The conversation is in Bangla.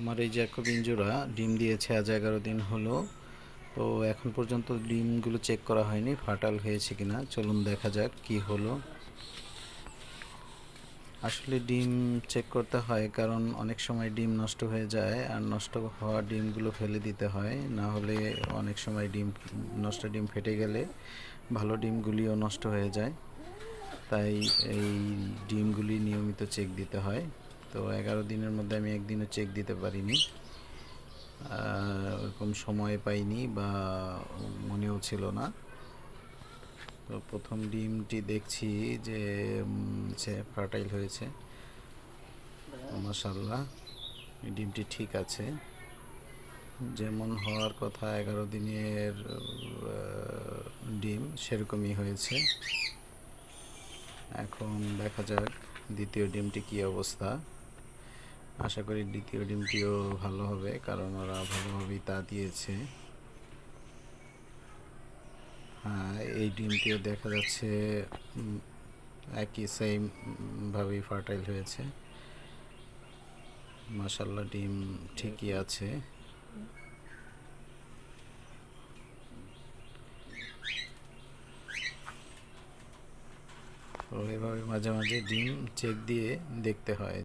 আমার এই জ্যাকোবিন জোড়া ডিম দিয়েছে আজ 11 দিন হলো। তো এখন পর্যন্ত ডিমগুলো চেক করা হয়নি ফাটাল হয়েছে কিনা। চলুন দেখা যাক কি হলো। আসলে ডিম চেক করতে হয়, কারণ অনেক সময় ডিম নষ্ট হয়ে যায়, আর নষ্ট হওয়া ডিমগুলো ফেলে দিতে হয়, না হলে অনেক সময় নষ্ট ডিম ফেটে গেলে ভালো ডিমগুলিও নষ্ট হয়ে যায়। তাই এই ডিমগুলি নিয়মিত চেক দিতে হয়। তো 11 দিনের মধ্যে আমি একদিনও চেক দিতে পারিনি, ওরকম সময় পাইনি বা মনেও ছিল না। তো প্রথম ডিমটি দেখছি যে সে ফার্টাইল হয়েছে, মাশাআল্লাহ ডিমটি ঠিক আছে, যেমন হওয়ার কথা 11 দিনের ডিম সেরকমই হয়েছে। এখন দেখা যাক দ্বিতীয় ডিমটি কী অবস্থা। আশা করি দ্বিতীয় ডিমটিও ভালো হবে, কারণ ওরা ভালোভাবেই তা দিয়েছে। হ্যাঁ, এই ডিমটিও দেখা যাচ্ছে একই সেম ভাবেই ফার্টাইল হয়েছে। মাশাআল্লাহ ডিম ঠিকই আছে। তো এভাবে মাঝে মাঝে ডিম চেক দিয়ে দেখতে হয়।